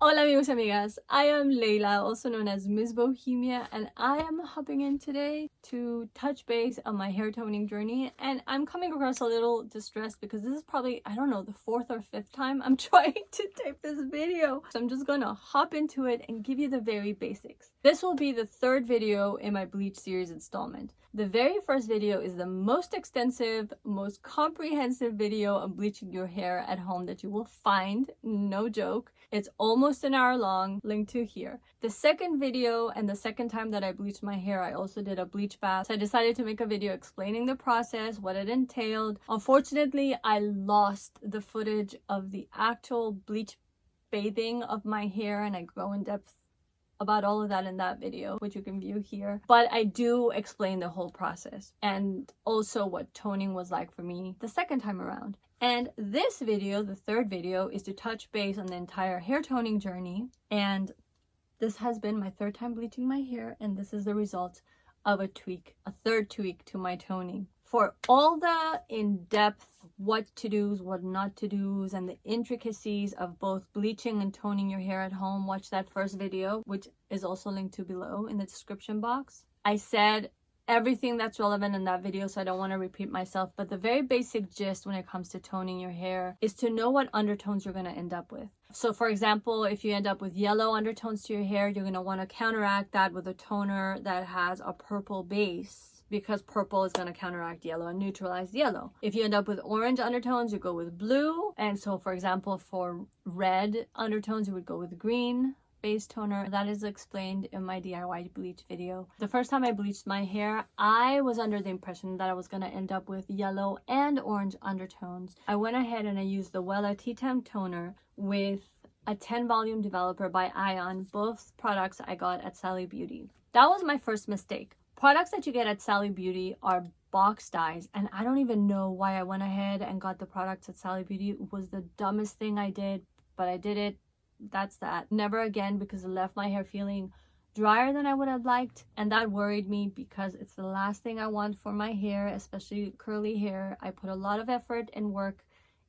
Hola amigos y amigas, I am Leila, also known as Ms. Bohemia, and I am hopping in today to touch base on my hair toning journey. And I'm coming across a little distressed because this is probably, I don't know, the 4th or 5th time I'm trying to tape this video. So I'm just gonna hop into it and give you the very basics. This will be the 3rd video in my Bleach series installment. The very first video is the most extensive, most comprehensive video on bleaching your hair at home that you will find, no joke. It's almost an hour long, linked to here. The second video and the second time that I bleached my hair, I also did a bleach bath. So I decided to make a video explaining the process, what it entailed. Unfortunately, I lost the footage of the actual bleach bathing of my hair, and I go in depth about all of that in that video, which you can view here. But I do explain the whole process and also what toning was like for me the second time around. And this video, the 3rd video, is to touch base on the entire hair toning journey. And this has been my 3rd time bleaching my hair, and this is the result of a 3rd tweak to my toning. For all the in-depth what to do's, what not to do's, and the intricacies of both bleaching and toning your hair at home, watch that first video, which is also linked to below in the description box. I said everything that's relevant in that video, so I don't want to repeat myself, but the very basic gist when it comes to toning your hair is to know what undertones you're going to end up with. So for example, if you end up with yellow undertones to your hair, you're going to want to counteract that with a toner that has a purple base, because purple is going to counteract yellow and neutralize yellow. If you end up with orange undertones, you go with blue. And so for example, for red undertones, you would go with green base toner. That is explained in my DIY bleach video. The first time I bleached my hair, I was under the impression that I was going to end up with yellow and orange undertones. I went ahead and I used the Wella T10 toner with a 10 volume developer by Ion, both products I got at Sally Beauty. That was my first mistake. Products that you get at Sally Beauty are box dyes, and I don't even know why I went ahead and got the products at Sally Beauty. It was the dumbest thing I did, but I did it. That's that. Never again, because it left my hair feeling drier than I would have liked, and that worried me because it's the last thing I want for my hair, especially curly hair. I put a lot of effort and work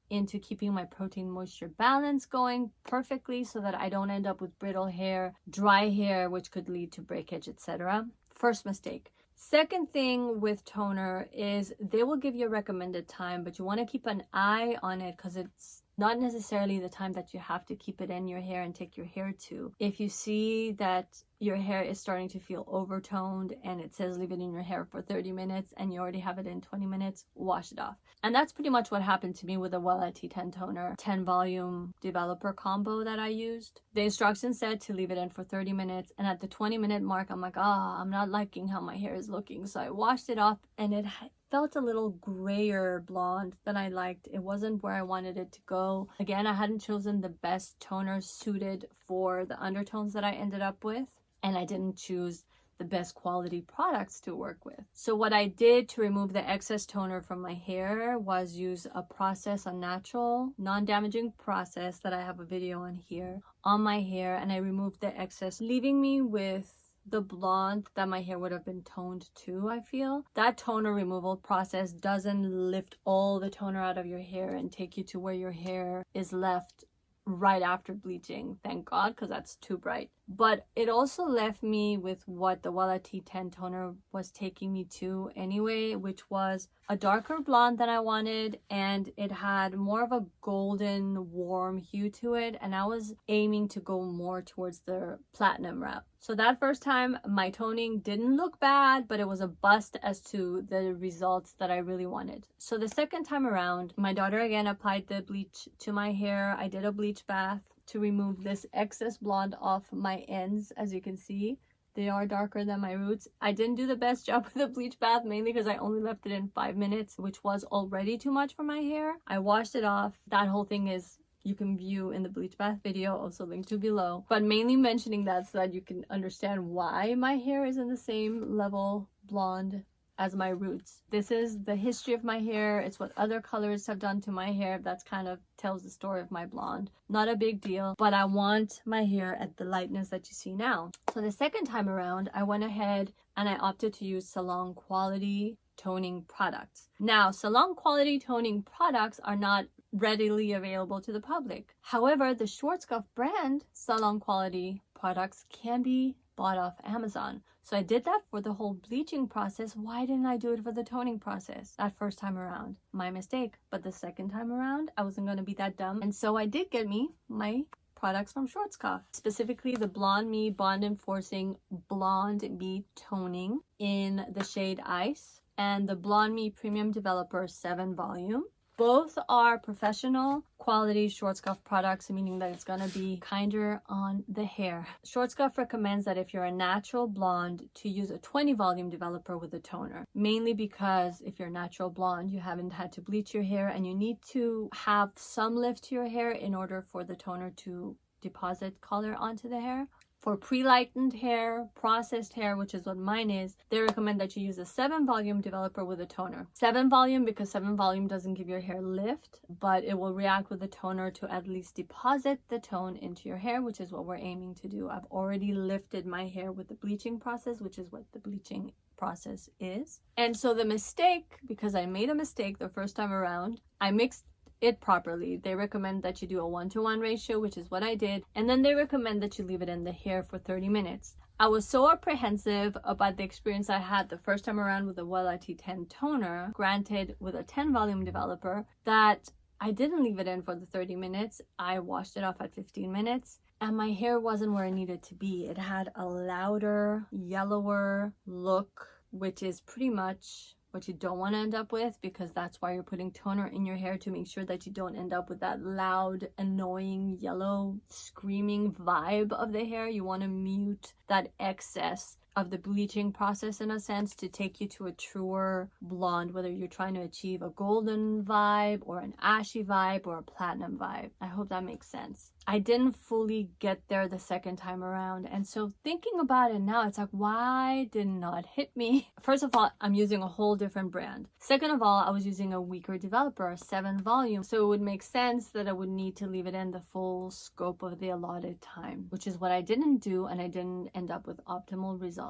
into keeping my protein moisture balance going perfectly so that I don't end up with brittle hair, dry hair, which could lead to breakage, etc. First mistake. Second thing with toner is they will give you a recommended time, but you want to keep an eye on it because it's not necessarily the time that you have to keep it in your hair and take your hair to. If you see that your hair is starting to feel overtoned and it says leave it in your hair for 30 minutes and you already have it in 20 minutes, wash it off. And that's pretty much what happened to me with the Wella T10 toner 10 volume developer combo that I used. The instructions said to leave it in for 30 minutes, and at the 20-minute mark I'm like, I'm not liking how my hair is looking, so I washed it off and it felt a little grayer blonde than I liked. It wasn't where I wanted it to go. Again, I hadn't chosen the best toner suited for the undertones that I ended up with, and I didn't choose the best quality products to work with. So what I did to remove the excess toner from my hair was use a process, a natural, non-damaging process that I have a video on here on my hair, and I removed the excess, leaving me with the blonde that my hair would have been toned to. I feel that toner removal process doesn't lift all the toner out of your hair and take you to where your hair is left right after bleaching, thank God, because that's too bright. But it also left me with what the Wella T10 toner was taking me to anyway, which was a darker blonde than I wanted, and it had more of a golden warm hue to it, and I was aiming to go more towards the platinum route. So that first time my toning didn't look bad, but it was a bust as to the results that I really wanted. So the second time around, my daughter again applied the bleach to my hair. I did a bleach bath to remove this excess blonde off my ends. As you can see, they are darker than my roots. I didn't do the best job with the bleach bath, mainly because I only left it in 5 minutes, which was already too much for my hair. I washed it off. That whole thing is you can view in the bleach bath video, also linked to below, but mainly mentioning that so that you can understand why my hair is in the same level blonde as my roots. This is the history of my hair. It's what other colors have done to my hair. That's kind of tells the story of my blonde. Not a big deal, but I want my hair at the lightness that you see now. So the second time around, I went ahead and I opted to use salon quality toning products. Now, salon quality toning products are not readily available to the public. However, the Schwarzkopf brand salon quality products can be bought off Amazon. So I did that for the whole bleaching process. Why didn't I do it for the toning process that first time around? My mistake. But the second time around, I wasn't going to be that dumb. And so I did get me my products from Schwarzkopf, specifically the Blonde Me Bond Enforcing Blonde Me Toning in the shade Ice and the Blonde Me Premium Developer 7 Volume. Both are professional quality Schwarzkopf products, meaning that it's going to be kinder on the hair. Schwarzkopf recommends that if you're a natural blonde to use a 20 volume developer with a toner, mainly because if you're natural blonde, you haven't had to bleach your hair and you need to have some lift to your hair in order for the toner to deposit color onto the hair. For pre-lightened hair, processed hair, which is what mine is, they recommend that you use a 7 volume developer with a toner. 7 volume because 7 volume doesn't give your hair lift, but it will react with the toner to at least deposit the tone into your hair, which is what we're aiming to do. I've already lifted my hair with the bleaching process, which is what the bleaching process is. And so the mistake, because I made a mistake the first time around, I mixed it properly. They recommend that you do a 1-to-1 ratio, which is what I did, and then they recommend that you leave it in the hair for 30 minutes. I was so apprehensive about the experience I had the first time around with the Wella T10 toner, granted with a 10 volume developer, that I didn't leave it in for the 30 minutes. I washed it off at 15 minutes and my hair wasn't where it needed to be. It had a louder, yellower look, which is pretty much what you don't want to end up with, because that's why you're putting toner in your hair, to make sure that you don't end up with that loud, annoying, yellow, screaming vibe of the hair. You want to mute that excess of the bleaching process, in a sense, to take you to a truer blonde, whether you're trying to achieve a golden vibe or an ashy vibe or a platinum vibe. I hope that makes sense. I didn't fully get there the second time around, and so thinking about it now, it's like, why did not hit me? First of all, I'm using a whole different brand. Second of all, I was using a weaker developer, a 7 volume, so it would make sense that I would need to leave it in the full scope of the allotted time, which is what I didn't do, and I didn't end up with optimal results.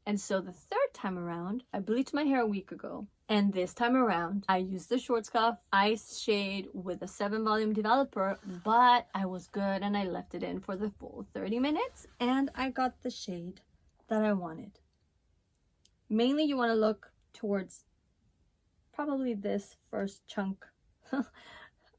And so the third time around, I bleached my hair a week ago. And this time around, I used the Schwarzkopf Ice shade with a 7 volume developer, but I was good and I left it in for the full 30 minutes and I got the shade that I wanted. Mainly you want to look towards probably this first chunk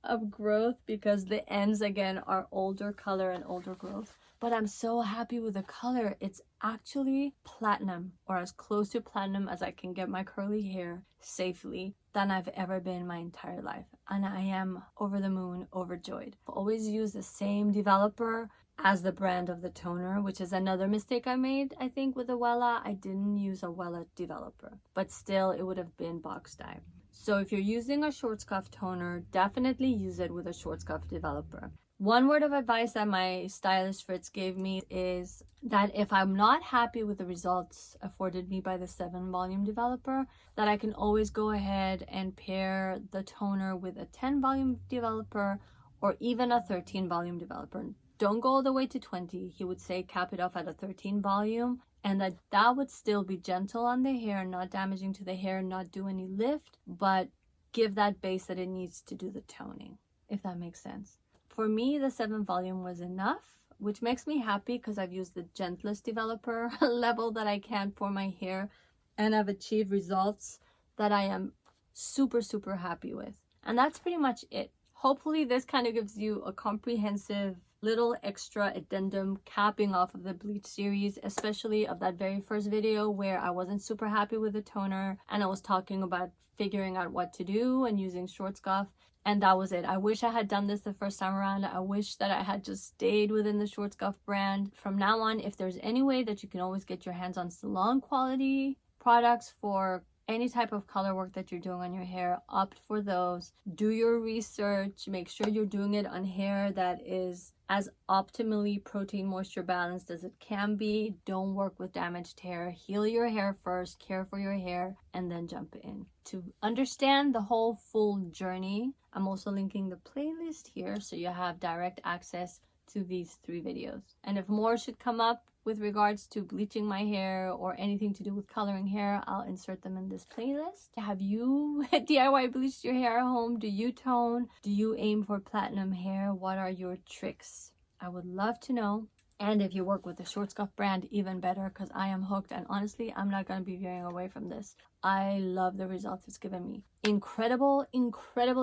of growth, because the ends again are older color and older growth. But I'm so happy with the color. It's actually platinum, or as close to platinum as I can get my curly hair safely, than I've ever been in my entire life. And I am over the moon, overjoyed. I've always used the same developer as the brand of the toner, which is another mistake I made, I think, with the Wella. I didn't use a Wella developer, but still it would have been box dye. So if you're using a Schwarzkopf toner, definitely use it with a Schwarzkopf developer. One word of advice that my stylist Fritz gave me is that if I'm not happy with the results afforded me by the 7 volume developer, that I can always go ahead and pair the toner with a 10 volume developer or even a 13 volume developer. Don't go all the way to 20. He would say cap it off at a 13 volume, and that would still be gentle on the hair, not damaging to the hair, not do any lift, but give that base that it needs to do the toning, if that makes sense. For me, the 7 volume was enough, which makes me happy because I've used the gentlest developer level that I can for my hair, and I've achieved results that I am super, super happy with. And that's pretty much it. Hopefully this kind of gives you a comprehensive little extra addendum capping off of the Bleach series, especially of that very first video where I wasn't super happy with the toner and I was talking about figuring out what to do and using Schwarzkopf, and that was it. I wish I had done this the first time around. I wish that I had just stayed within the Schwarzkopf brand. From now on, if there's any way that you can always get your hands on salon quality products for any type of color work that you're doing on your hair, opt for those. Do your research. Make sure you're doing it on hair that is as optimally protein moisture balanced as it can be. Don't work with damaged hair. Heal your hair first, care for your hair, and then jump in. To understand the whole full journey, I'm also linking the playlist here so you have direct access to these 3 videos. And if more should come up with regards to bleaching my hair or anything to do with coloring hair, I'll insert them in this playlist. Have you DIY bleached your hair at home? Do you tone? Do you aim for platinum hair? What are your tricks? I would love to know. And if you work with the Schwarzkopf brand, even better, because I am hooked. And honestly, I'm not going to be veering away from this. I love the results it's given me. Incredible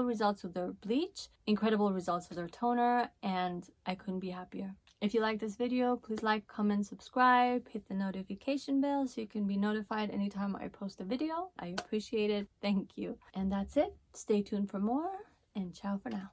results with their bleach, incredible results with their toner, and I couldn't be happier. If you like this video, please like, comment, subscribe, hit the notification bell so you can be notified anytime I post a video. I appreciate it. Thank you. And that's it. Stay tuned for more, and ciao for now.